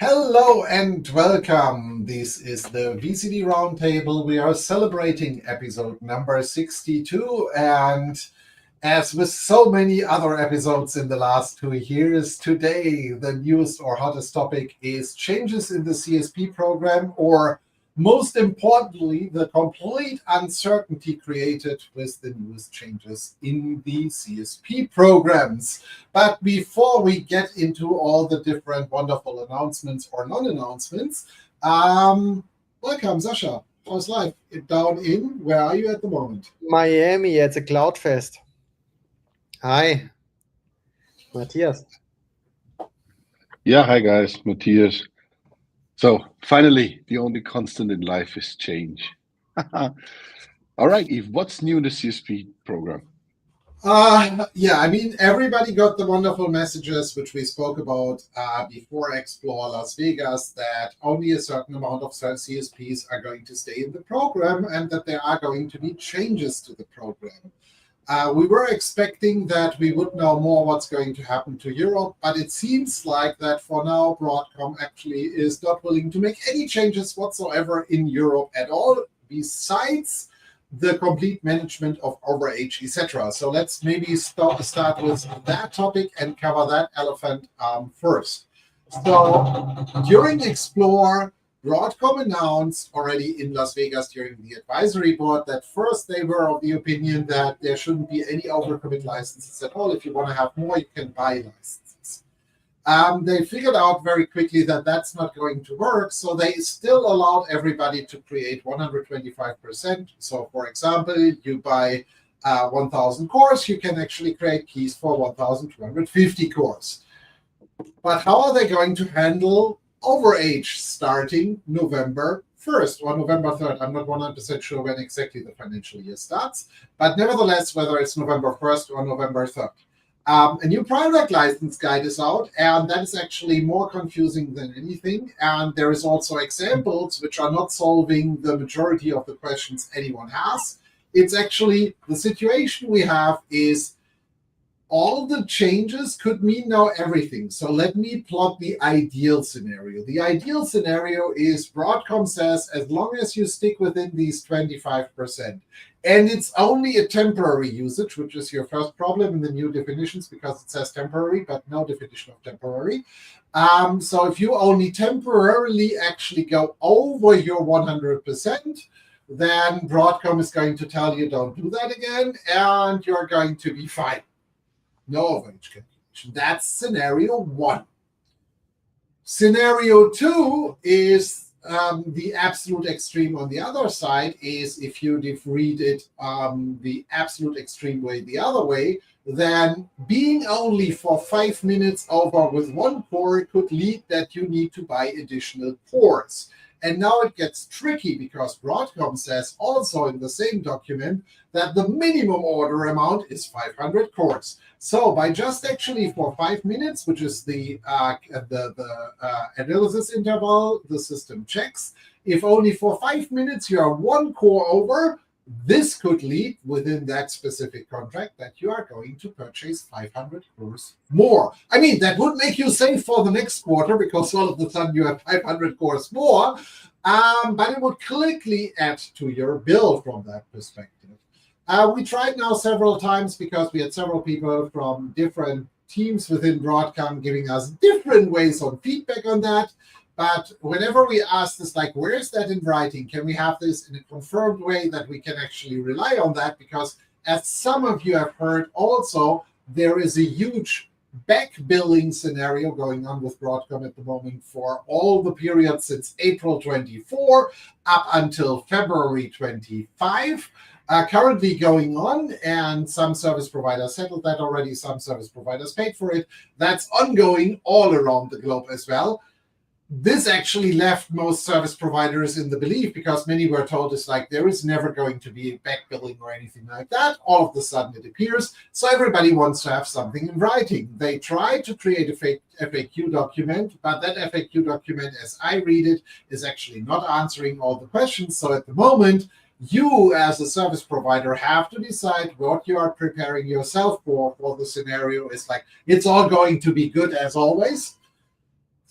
Hello and welcome. This is the vCD Roundtable. We are celebrating episode number 62. And as with so many other episodes in the last 2 years, today the newest or hottest topic is changes in the CSP program, or most importantly, the complete uncertainty created with the newest changes in the CSP programs. But before we get into all the different wonderful announcements or non-announcements, welcome, Sascha. How's life down in? Where are you at the moment? Miami at the Cloud Fest. Hi, Matthias. Yeah, hi guys, Matthias. So finally, the only constant in life is change. All right, Eve, what's new in the CSP program? I mean, everybody got the wonderful messages which we spoke about before Explore Las Vegas, that only a certain amount of CSPs are going to stay in the program and that there are going to be changes to the program. We were expecting that we would know more what's going to happen to Europe, but it seems like that for now, Broadcom actually is not willing to make any changes whatsoever in Europe at all, besides the complete management of overage, etc. So let's maybe start with that topic and cover that elephant first. So during Explore, Broadcom announced already in Las Vegas during the advisory board that first they were of the opinion that there shouldn't be any overcommit licenses at all. If you want to have more, you can buy licenses. They figured out very quickly that that's not going to work, so they still allowed everybody to create 125%. So, for example, you buy 1,000 cores, you can actually create keys for 1,250 cores. But how are they going to handle overage starting November 1st or November 3rd? I'm not 100% sure when exactly the financial year starts, but nevertheless, whether it's November 1st or November 3rd. A new product license guide is out, and that is actually more confusing than anything. And there is also examples which are not solving the majority of the questions anyone has. It's actually the situation we have is all the changes could mean now everything. So let me plot the ideal scenario. The ideal scenario is Broadcom says, as long as you stick within these 25%, and it's only a temporary usage, which is your first problem in the new definitions, because it says temporary, but no definition of temporary. So if you only temporarily actually go over your 100%, then Broadcom is going to tell you don't do that again, and you're going to be fine. No overage calculation. That's scenario one. Scenario two is the absolute extreme on the other side, is if you read it the absolute extreme way the other way, then being only for 5 minutes over with one core could lead that you need to buy additional cores. And now it gets tricky because Broadcom says also in the same document that the minimum order amount is 500 cores. So by just actually for 5 minutes, which is the analysis interval, the system checks. If only for 5 minutes you are one core over, this could lead within that specific contract that you are going to purchase 500 cores more. I mean, that would make you save for the next quarter because all of a sudden you have 500 cores more, but it would quickly add to your bill from that perspective. We tried now several times because we had several people from different teams within Broadcom giving us different ways on feedback on that. But whenever we ask this, like, where is that in writing? Can we have this in a confirmed way that we can actually rely on that? Because as some of you have heard also, there is a huge back billing scenario going on with Broadcom at the moment for all the periods since April 24 up until February 25. Currently going on, and some service providers settled that already. Some service providers paid for it. That's ongoing all around the globe as well. This actually left most service providers in the belief, because many were told it's like there is never going to be back billing or anything like that. All of a sudden it appears. So everybody wants to have something in writing. They tried to create a fake FAQ document, but that FAQ document, as I read it, is actually not answering all the questions. So at the moment, you as a service provider have to decide what you are preparing yourself for the scenario. Is like, it's all going to be good as always.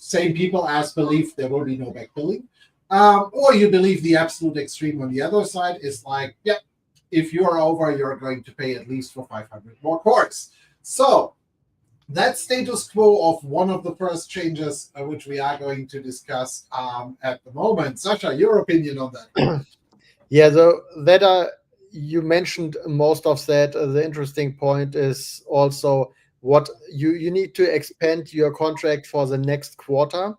same people as believe there will be no back billing. Or you believe the absolute extreme on the other side is like, yeah, if you're over, you're going to pay at least for 500 more cores. So that's status quo of one of the first changes, which we are going to discuss at the moment. Sasha, your opinion on that? Yeah, so that you mentioned most of that. The interesting point is also what you need to expand your contract for the next quarter.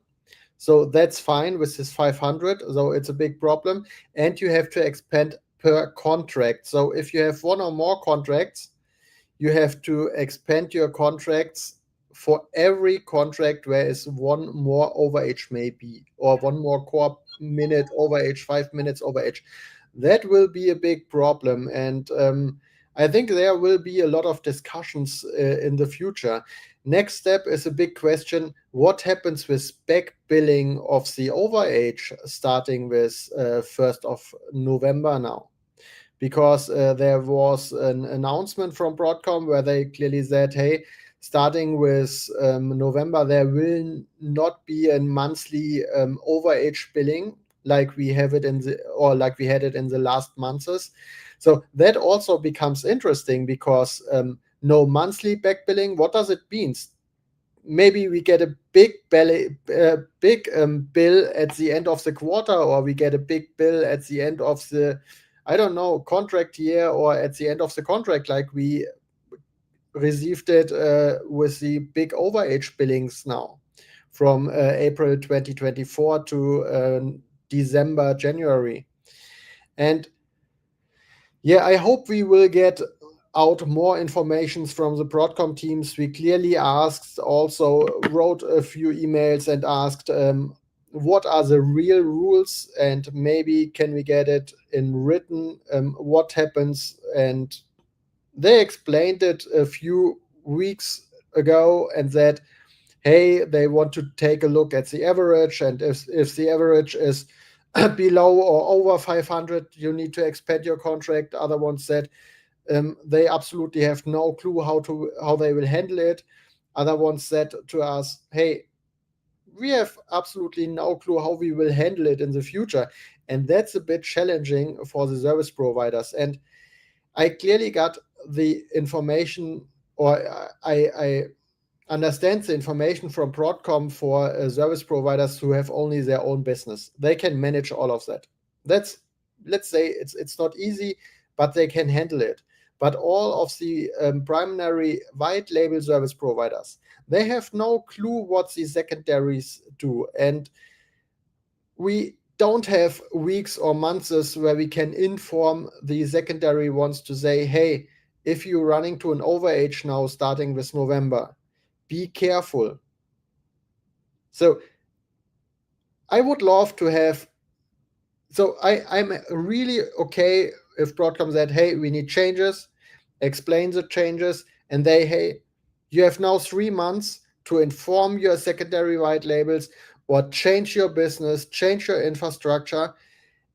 So that's fine with this 500, though it's a big problem. And you have to expand per contract. So if you have one or more contracts, you have to expand your contracts for every contract where is one more overage maybe, or one more core minute overage, 5 minutes overage. That will be a big problem. And I think there will be a lot of discussions in the future. Next step is a big question. What happens with back billing of the overage starting with 1st of November now? Because there was an announcement from Broadcom where they clearly said, hey, starting with November, there will not be a monthly overage billing like we have it like we had it in the last months. So that also becomes interesting because no monthly back billing. What does it mean? Maybe we get a big bill at the end of the quarter, or we get a big bill at the end of the, I don't know, contract year, or at the end of the contract, like we received it with the big overage billings now from April 2024 to December, January. And yeah, I hope we will get out more information from the Broadcom teams. We clearly also wrote a few emails and asked what are the real rules, and maybe can we get it in written, what happens. And they explained it a few weeks ago and said, hey, they want to take a look at the average, and if the average is below or over 500, you need to expand your contract. Other ones said they absolutely have no clue how they will handle it. Other ones said to us, hey, we have absolutely no clue how we will handle it in the future. And that's a bit challenging for the service providers. And I clearly got the information, or I understand the information from Broadcom for service providers who have only their own business. They can manage all of that. Let's say it's not easy, but they can handle it. But all of the primary white label service providers, they have no clue what the secondaries do. And we don't have weeks or months where we can inform the secondary ones to say, hey, if you're running to an overage now starting with November, be careful. So I would love to have, so I'm really okay if Broadcom said, hey, we need changes, explain the changes, and hey, you have now 3 months to inform your secondary white labels or change your business, change your infrastructure,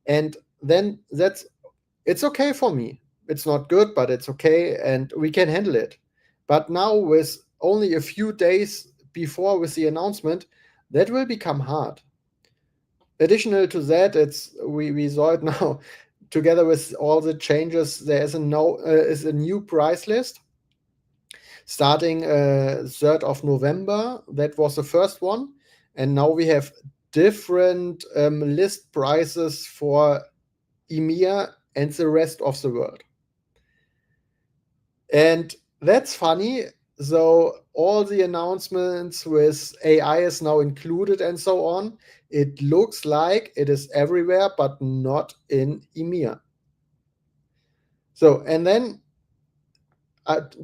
and then it's okay for me. It's not good, but it's okay, and we can handle it. But now with only a few days before with the announcement, that will become hard. Additional to that, we saw it now together with all the changes. There is a new price list starting 3rd of November. That was the first one, and now we have different list prices for EMEA and the rest of the world. And that's funny. So all the announcements with AI is now included and so on. It looks like it is everywhere, but not in EMEA. So, and then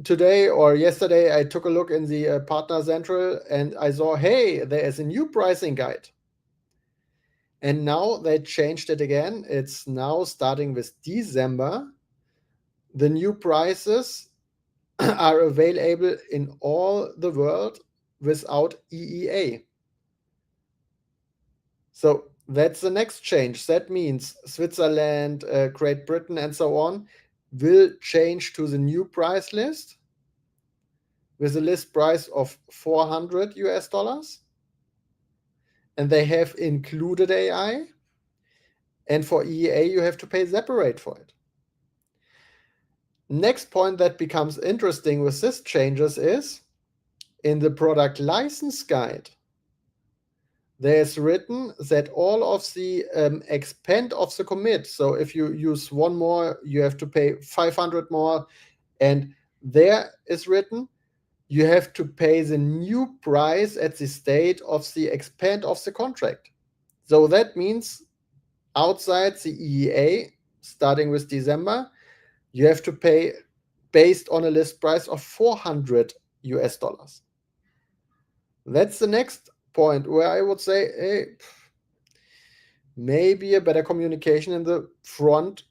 today or yesterday, I took a look in the Partner Central and I saw, hey, there is a new pricing guide. And now they changed it again. It's now starting with December. The new prices are available in all the world without EEA. So that's the next change. That means Switzerland, Great Britain, and so on will change to the new price list with a list price of $400. and they have included AI. And for EEA, you have to pay separate for it. Next point that becomes interesting with these changes is in the product license guide, there's written that all of the expand of the commit. So if you use one more, you have to pay 500 more. And there is written, you have to pay the new price at the state of the expand of the contract. So that means outside the EEA, starting with December, you have to pay based on a list price of $400 US. That's the next point where I would say, hey, maybe a better communication in the front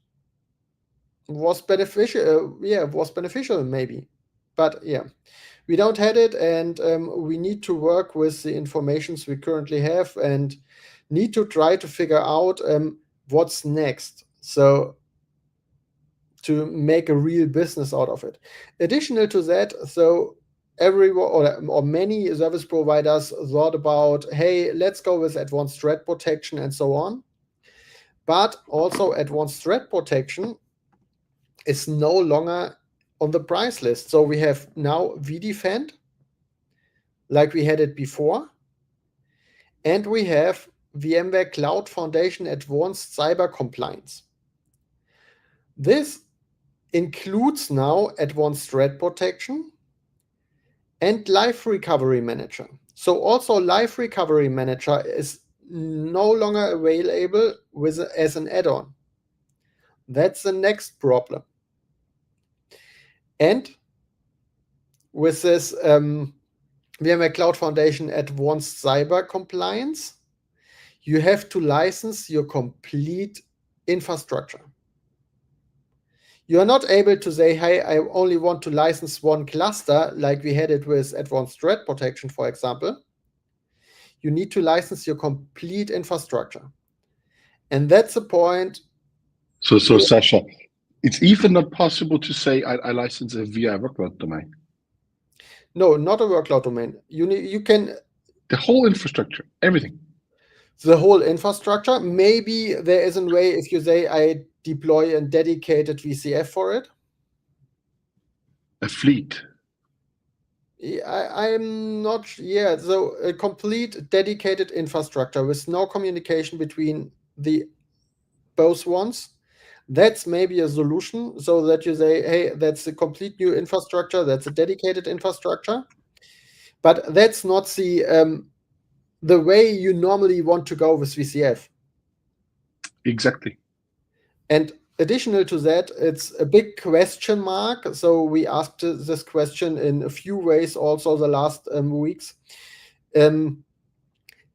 was beneficial. Was beneficial maybe. But yeah, we don't have it, and we need to work with the informations we currently have and need to try to figure out what's next. So to make a real business out of it. Additional to that, so everyone or many service providers thought about, hey, let's go with advanced threat protection and so on. But also advanced threat protection is no longer on the price list. So we have now vDefend, like we had it before. And we have VMware Cloud Foundation Advanced Cyber Compliance. This includes now advanced threat protection and Live Recovery Manager. So also Live Recovery Manager is no longer available as an add-on. That's the next problem. And with this VMware Cloud Foundation Advanced Cyber Compliance, you have to license your complete infrastructure. You are not able to say, hey, I only want to license one cluster, like we had it with advanced threat protection, for example. You need to license your complete infrastructure. And that's the point. So Sasha, it's even not possible to say I license a VI workload domain. No, not a workload domain. You can... The whole infrastructure, everything. The whole infrastructure. Maybe there is a way if you say I deploy a dedicated VCF for it. A fleet. I'm not. Yeah, so a complete dedicated infrastructure with no communication between the both ones. That's maybe a solution, so that you say, hey, that's a complete new infrastructure. That's a dedicated infrastructure, but that's not the way you normally want to go with VCF. Exactly. And additional to that, it's a big question mark. So we asked this question in a few ways also the last weeks. Do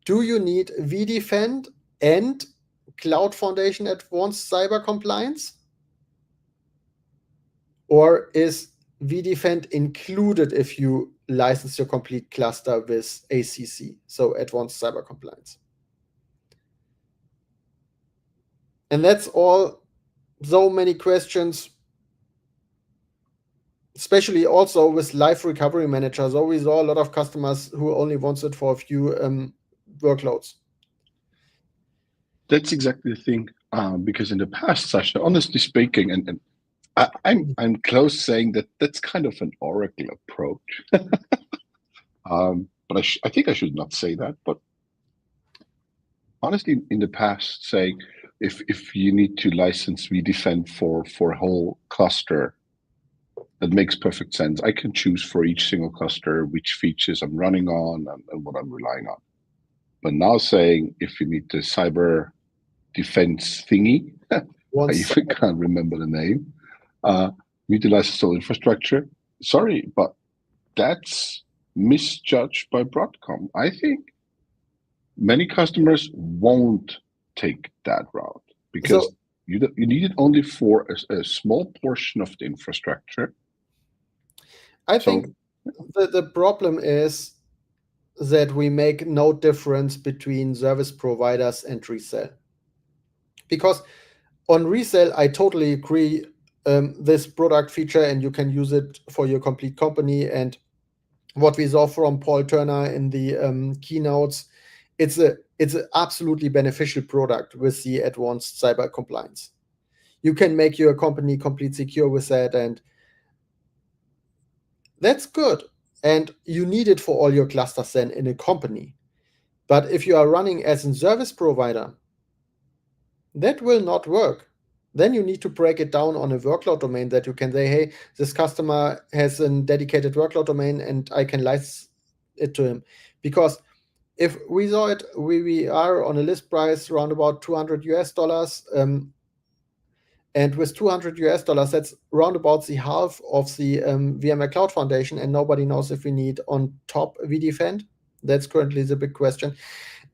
you need vDefend and Cloud Foundation Advanced Cyber Compliance? Or is vDefend included if you license your complete cluster with ACC, so Advanced Cyber Compliance? And that's all. So many questions, especially also with Live Recovery Manager. So we saw a lot of customers who only wants it for a few workloads. That's exactly the thing. Because in the past, Sasha, honestly speaking, and I'm close saying that that's kind of an Oracle approach. But I think I should not say that. But honestly, in the past, saying if you need to license vDefend for a whole cluster, that makes perfect sense. I can choose for each single cluster which features I'm running on and what I'm relying on. But now saying if you need the cyber defense thingy, I even can't remember the name, need to license all infrastructure. Sorry, but that's misjudged by Broadcom. I think many customers won't take that route because you need it only for a small portion of the infrastructure. I think the problem is that we make no difference between service providers and resell. Because on resell, I totally agree, this product feature, and you can use it for your complete company. And what we saw from Paul Turner in the keynotes it's an absolutely beneficial product with the advanced cyber compliance. You can make your company complete secure with that, and that's good. And you need it for all your clusters then in a company. But if you are running as a service provider, that will not work. Then you need to break it down on a workload domain that you can say, hey, this customer has a dedicated workload domain and I can license it to him. Because if we saw it, we are on a list price around about $200 and with $200, that's round about the half of the VMware Cloud Foundation, and nobody knows if we need on top vDefend. That's currently the big question.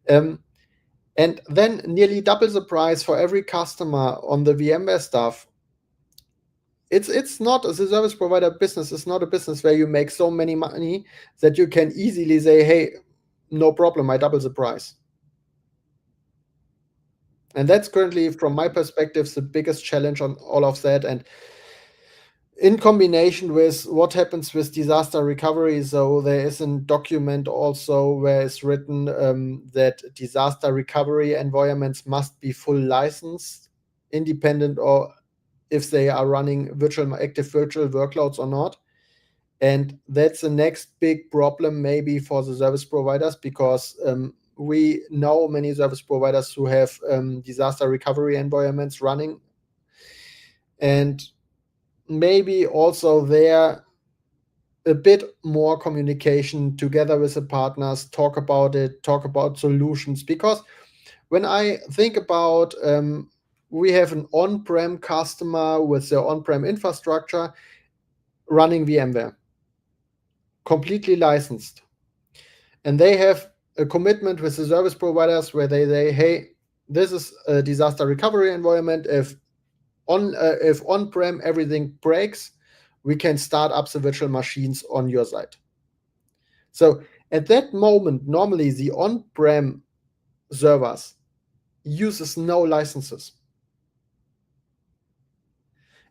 And then nearly double the price for every customer on the VMware stuff. It's not the service provider business. It's not a business where you make so many money that you can easily say, hey, no problem, I double the price. And that's currently, from my perspective, the biggest challenge on all of that. And in combination with what happens with disaster recovery, so there is a document also where it's written that disaster recovery environments must be full licensed, independent or if they are running active virtual workloads or not. And that's the next big problem maybe for the service providers, because we know many service providers who have disaster recovery environments running. And maybe also there a bit more communication together with the partners, talk about it, talk about solutions. Because when I think about we have an on-prem customer with their on-prem infrastructure running VMware, completely licensed. And they have a commitment with the service providers where they say, hey, this is a disaster recovery environment. If on-prem everything breaks, we can start up the virtual machines on your side. So at that moment, normally the on-prem servers uses no licenses.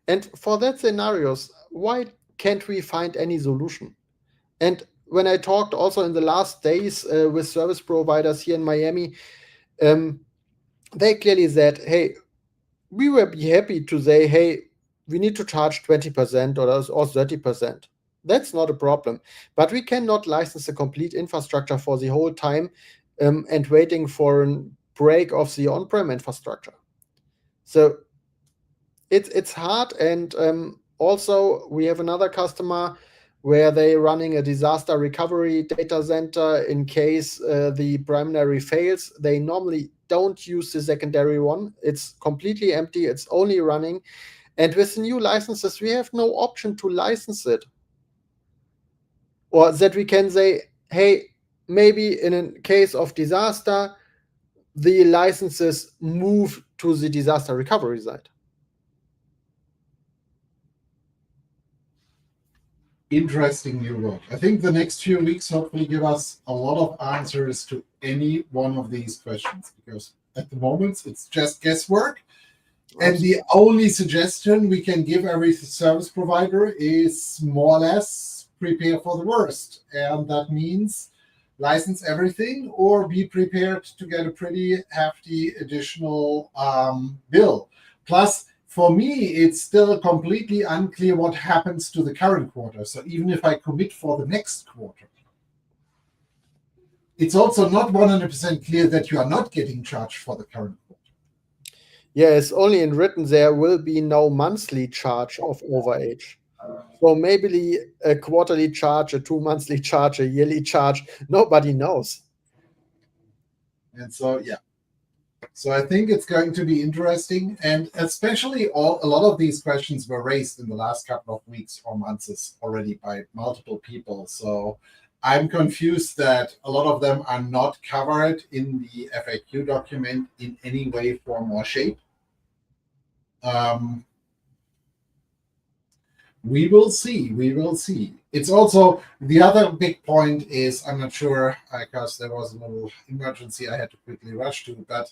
And for that scenarios, why can't we find any solution? And when I talked also in the last days with service providers here in Miami, they clearly said, hey, we will be happy to say, hey, we need to charge 20% or 30%. That's not a problem. But we cannot license the complete infrastructure for the whole time and waiting for a break of the on-prem infrastructure. So it's hard. And also we have another customer where they're running a disaster recovery data center in case the primary fails. They normally don't use the secondary one. It's completely empty. It's only running. And with the new licenses, we have no option to license it. Or that we can say, hey, maybe in a case of disaster, the licenses move to the disaster recovery side. Interesting new work. I think the next few weeks hopefully give us a lot of answers to any one of these questions, because at the moment it's just guesswork. And the only suggestion we can give every service provider is more or less prepare for the worst. And that means license everything or be prepared to get a pretty hefty additional bill. Plus, for me, it's still completely unclear what happens to the current quarter. So even if I commit for the next quarter, it's also not 100% clear that you are not getting charged for the current quarter. Yeah, it's only in written there will be no monthly charge of overage. So maybe a quarterly charge, a 2 monthly charge, a yearly charge, nobody knows. And so, yeah. So I think it's going to be interesting. And especially a lot of these questions were raised in the last couple of weeks or months already by multiple people. So I'm confused that a lot of them are not covered in the FAQ document in any way, form, or shape. We will see. We will see. It's also the other big point is, I'm not sure because there was a little emergency I had to quickly rush to, but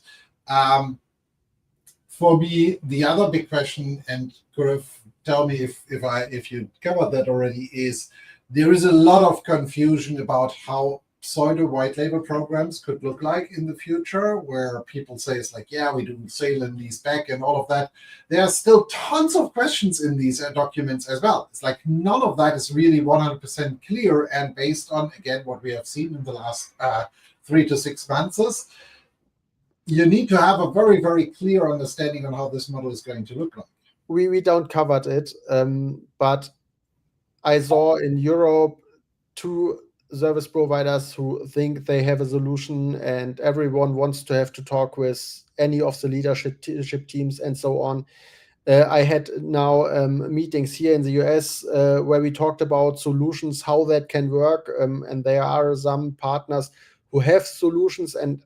for me, the other big question, and Guruf, tell me if you covered that already, is there is a lot of confusion about how pseudo white label programs could look like in the future, where people say it's like, yeah, we do sale and lease back and all of that. There are still tons of questions in these documents as well. It's like none of that is really 100% clear, and based on, again, what we have seen in the last 3 to 6 months, you need to have a very, very clear understanding on how this model is going to look like. We don't covered it, but I saw in Europe 2 service providers who think they have a solution, and everyone wants to have to talk with any of the leadership teams and so on. I had now meetings here in the US where we talked about solutions, how that can work, and there are some partners who have solutions. And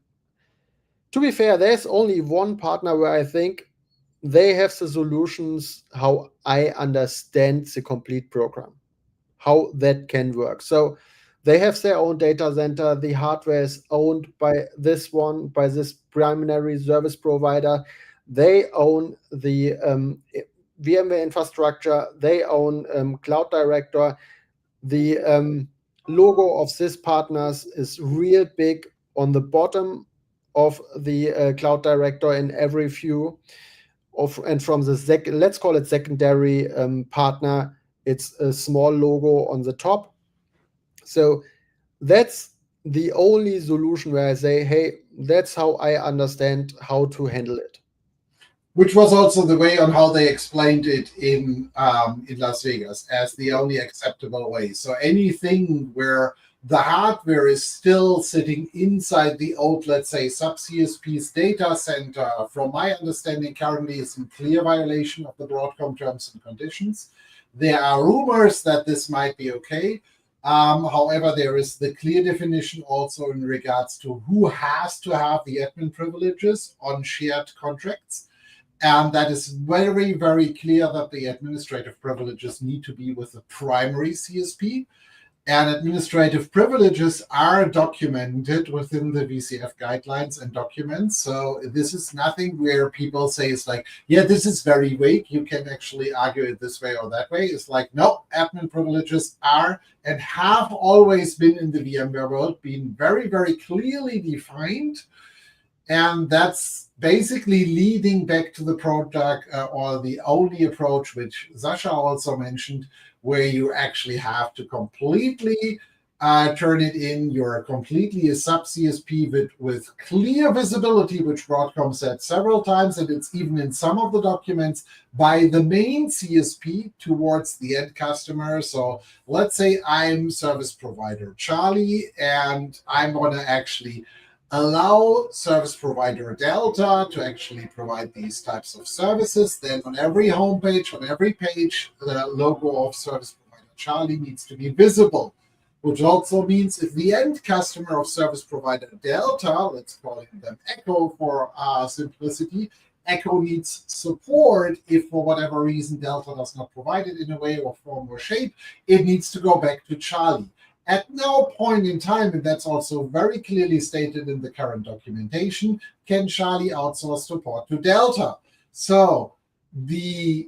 to be fair, there's only one partner where I think they have the solutions, how I understand the complete program, how that can work. So they have their own data center. The hardware is owned by this primary service provider. They own the VMware infrastructure. They own Cloud Director. The logo of this partners is real big on the bottom of the Cloud Director in every view. And from the let's call it secondary partner, it's a small logo on the top. So that's the only solution where I say, hey, that's how I understand how to handle it. Which was also the way on how they explained it in Las Vegas as the only acceptable way. So anything where the hardware is still sitting inside the old, let's say, sub-CSP's data center, from my understanding, currently is in clear violation of the Broadcom terms and conditions. There are rumors that this might be okay. However, there is the clear definition also in regards to who has to have the admin privileges on shared contracts. And that is very, very clear that the administrative privileges need to be with the primary CSP. And administrative privileges are documented within the VCF guidelines and documents. So this is nothing where people say it's like, yeah, this is very vague. You can actually argue it this way or that way. It's like, no, admin privileges are and have always been in the VMware world, been very, very clearly defined. And that's basically leading back to the product or the only approach, which Sasha also mentioned, where you actually have to completely turn it in. You're completely a sub-CSP with clear visibility, which Broadcom said several times, and it's even in some of the documents, by the main CSP towards the end customer. So let's say I'm service provider Charlie, and I'm going to actually allow service provider Delta to actually provide these types of services. Then on every homepage, on every page, the logo of service provider Charlie needs to be visible, which also means if the end customer of service provider Delta, let's call them Echo for simplicity, Echo needs support. If for whatever reason Delta does not provide it in a way or form or shape, it needs to go back to Charlie. At no point in time, and that's also very clearly stated in the current documentation, can Charlie outsource support to Delta. So the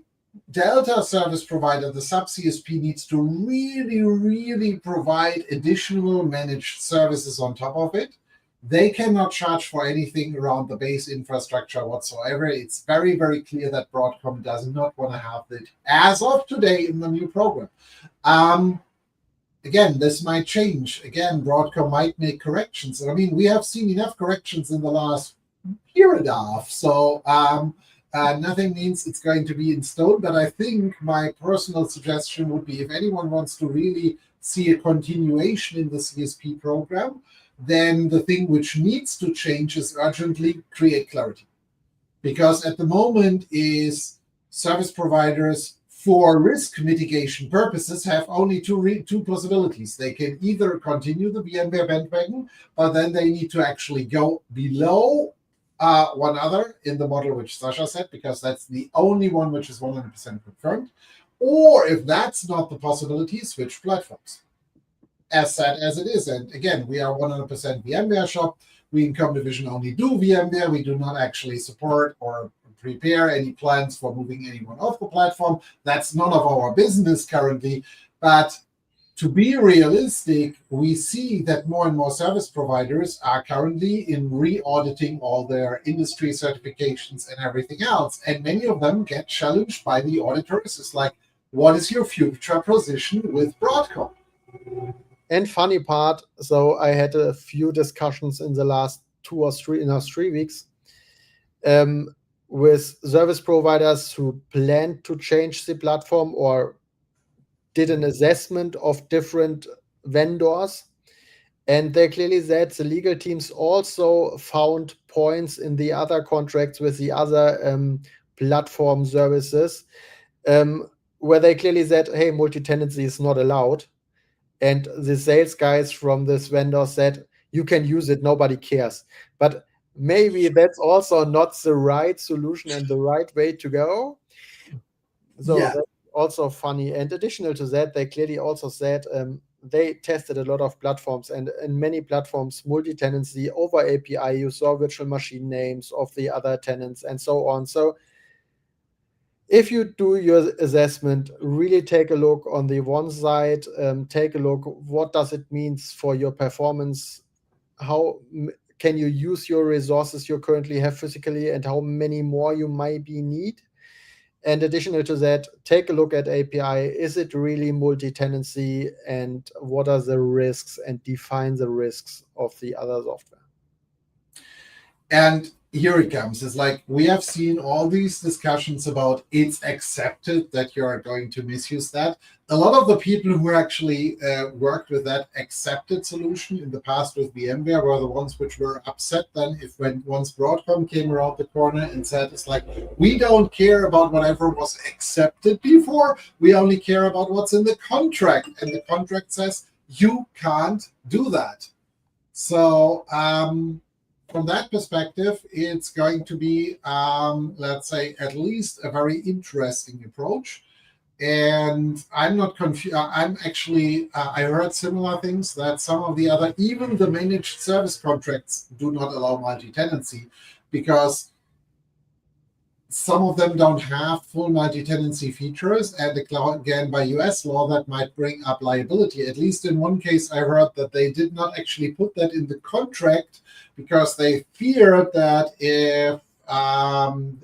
Delta service provider, the sub-CSP, needs to really, really provide additional managed services on top of it. They cannot charge for anything around the base infrastructure whatsoever. It's very, very clear that Broadcom does not want to have that as of today in the new program. Again, this might change. Again, Broadcom might make corrections. I mean, we have seen enough corrections in the last year and a half. So nothing means it's going to be in stone. But I think my personal suggestion would be if anyone wants to really see a continuation in the CSP program, then the thing which needs to change is urgently create clarity. Because at the moment is service providers, for risk mitigation purposes, have only two possibilities. They can either continue the VMware bandwagon, but then they need to actually go below one other in the model which Sasha said, because that's the only one which is 100% confirmed. Or if that's not the possibility, switch platforms. As sad as it is. And again, we are 100% VMware shop. We in ComDivision only do VMware. We do not actually support or prepare any plans for moving anyone off the platform. That's none of our business currently. But to be realistic, we see that more and more service providers are currently in re-auditing all their industry certifications and everything else. And many of them get challenged by the auditors. It's like, what is your future position with Broadcom? And funny part, so I had a few discussions in the last 3 weeks with service providers who planned to change the platform or did an assessment of different vendors. And they clearly said the legal teams also found points in the other contracts with the other platform services where they clearly said, hey, multi-tenancy is not allowed. And the sales guys from this vendor said, you can use it, nobody cares. But maybe that's also not the right solution and the right way to go. So Yeah. that's also funny. And additional to that, they clearly also said they tested a lot of platforms, and in many platforms, multi-tenancy over API, you saw virtual machine names of the other tenants and so on. So if you do your assessment, really take a look on the one side, take a look, what does it mean for your performance? How can you use your resources you currently have physically, and how many more you might need? And additional to that, take a look at API. Is it really multi-tenancy, and what are the risks, and define the risks of the other software? And here it comes. It's like we have seen all these discussions about it's accepted that you're going to misuse that. A lot of the people who actually worked with that accepted solution in the past with VMware were the ones which were upset then when once Broadcom came around the corner and said, it's like, we don't care about whatever was accepted before. We only care about what's in the contract. And the contract says you can't do that. So, from that perspective, it's going to be, let's say, at least a very interesting approach. And I'm not confused. I'm actually, I heard similar things that some of the other, even the managed service contracts do not allow multi-tenancy because some of them don't have full multi-tenancy features. And again, by US law, that might bring up liability. At least in one case, I heard that they did not actually put that in the contract because they feared that if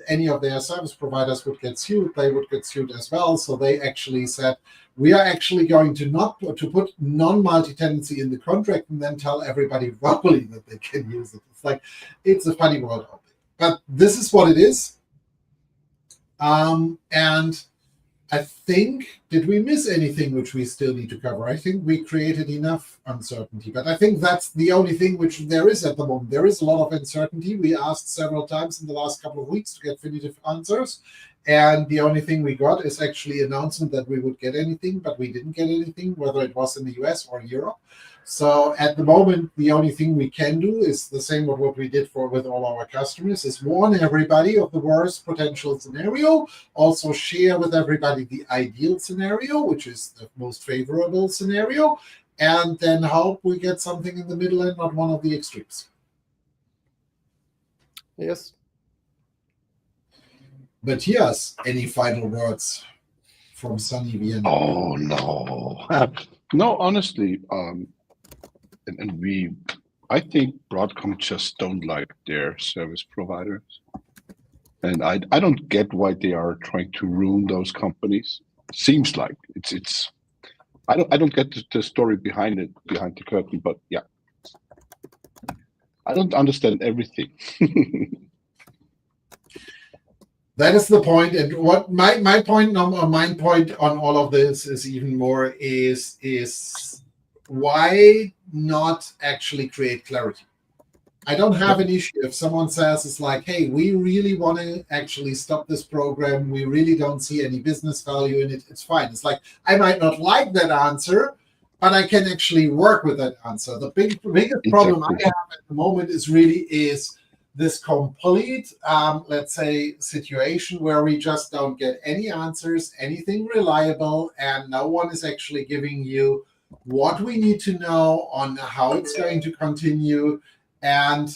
any of their service providers would get sued, they would get sued as well. So they actually said, we are actually going to put non-multi-tenancy in the contract and then tell everybody verbally that they can use it. It's like, it's a funny world out there. But this is what it is. And I think, did we miss anything which we still need to cover? I think we created enough uncertainty, but I think that's the only thing which there is at the moment. There is a lot of uncertainty. We asked several times in the last couple of weeks to get definitive answers. And the only thing we got is actually announcement that we would get anything, but we didn't get anything, whether it was in the US or Europe. So at the moment, the only thing we can do is the same with what we did with all our customers, is warn everybody of the worst potential scenario, also share with everybody the ideal scenario, which is the most favorable scenario, and then hope we get something in the middle and not one of the extremes. Yes. But yes, any final words from Sunny Vienna? Oh, no. No, honestly, I think Broadcom just don't like their service providers. And I don't get why they are trying to ruin those companies. Seems like it's I don't get the story behind the curtain, but yeah. I don't understand everything. That is the point. And what my point on all of this is even more is why not actually create clarity? I don't have an issue if someone says it's like, hey, we really want to actually stop this program. We really don't see any business value in it. It's fine. It's like, I might not like that answer, but I can actually work with that answer. The biggest problem I have at the moment is this complete, let's say, situation where we just don't get any answers, anything reliable, and no one is actually giving you what we need to know on how it's going to continue. And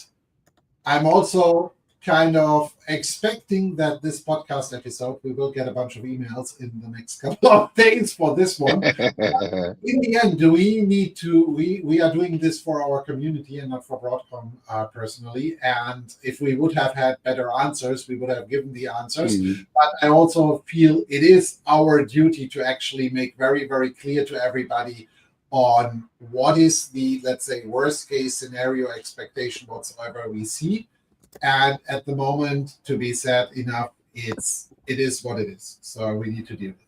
I'm also kind of expecting that this podcast episode, we will get a bunch of emails in the next couple of days for this one. In the end, do we need to, we are doing this for our community and not for Broadcom personally. And if we would have had better answers, we would have given the answers. But I also feel it is our duty to actually make very, very clear to everybody on what is the, let's say, worst case scenario expectation whatsoever we see. And at the moment, to be said enough, it is what it is. So we need to deal with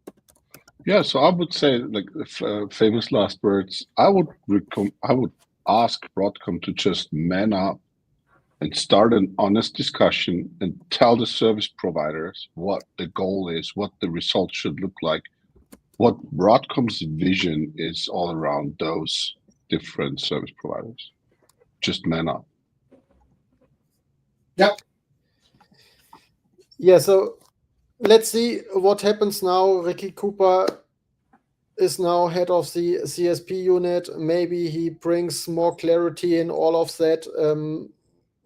it. Yeah, so I would say, like famous last words, I would ask Broadcom to just man up and start an honest discussion and tell the service providers what the goal is, what the results should look like, what Broadcom's vision is all around those different service providers. Just man up. Yep. Yeah, so let's see what happens now. Ricky Cooper is now head of the CSP unit. Maybe he brings more clarity in all of that.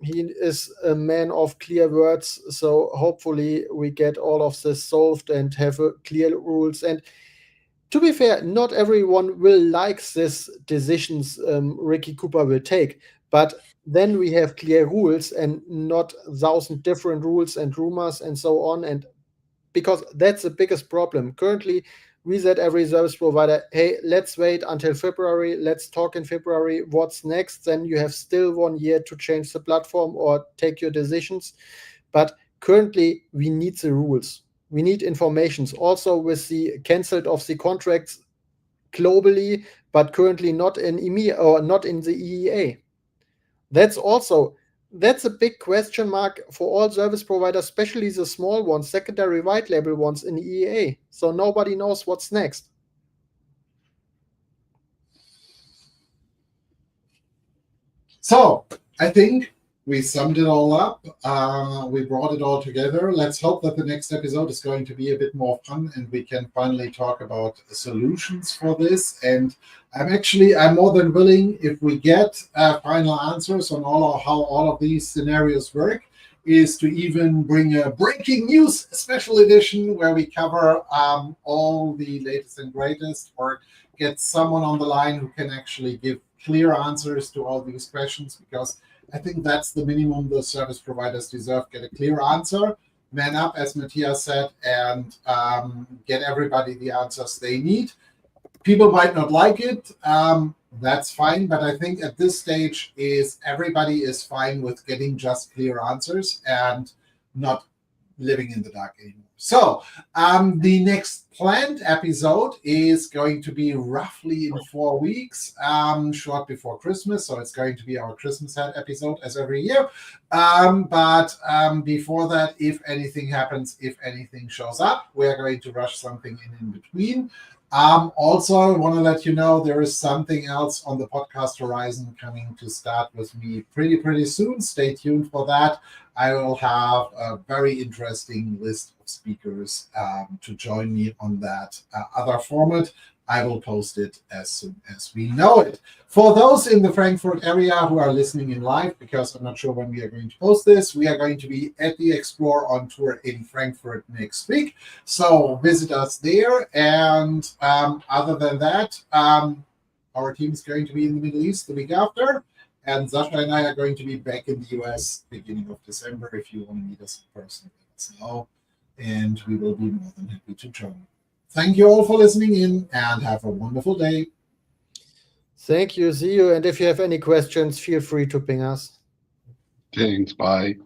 He is a man of clear words, so hopefully we get all of this solved and have clear rules. And to be fair, not everyone will like these decisions Ricky Cooper will take, but then we have clear rules and not 1,000 different rules and rumors and so on. And because that's the biggest problem. Currently, we said every service provider, hey, let's wait until February. Let's talk in February. What's next? Then you have still 1 year to change the platform or take your decisions. But currently, we need the rules. We need informations. Also with the cancelled of the contracts globally, but currently not in EMEA or not in the EEA. That's a big question mark for all service providers, especially the small ones, secondary white label ones in EEA. So nobody knows what's next. So I think we summed it all up. We brought it all together. Let's hope that the next episode is going to be a bit more fun and we can finally talk about solutions for this. And I'm more than willing, if we get final answers on how all of these scenarios work, is to even bring a breaking news special edition where we cover all the latest and greatest, or get someone on the line who can actually give clear answers to all these questions, because I think that's the minimum the service providers deserve. Get a clear answer, man up, as Matthias said, and get everybody the answers they need. People might not like it. That's fine. But I think at this stage everybody is fine with getting just clear answers and not living in the dark anymore. So the next planned episode is going to be roughly in 4 weeks, short before Christmas. So it's going to be our Christmas head episode as every year. But before that, if anything happens, if anything shows up, we're going to rush something in between. Also, I want to let you know there is something else on the podcast horizon coming to start with me pretty soon. Stay tuned for that. I will have a very interesting list of speakers to join me on that other format. I will post it as soon as we know it. For those in the Frankfurt area who are listening in live, because I'm not sure when we are going to post this, we are going to be at the Explore on tour in Frankfurt next week. So visit us there. And other than that, our team is going to be in the Middle East the week after. And Sasha and I are going to be back in the US beginning of December. If you want to meet us in person, let us know. And we will be more than happy to join you. Thank you all for listening in and have a wonderful day. Thank you. See you. And if you have any questions, feel free to ping us. Thanks. Bye.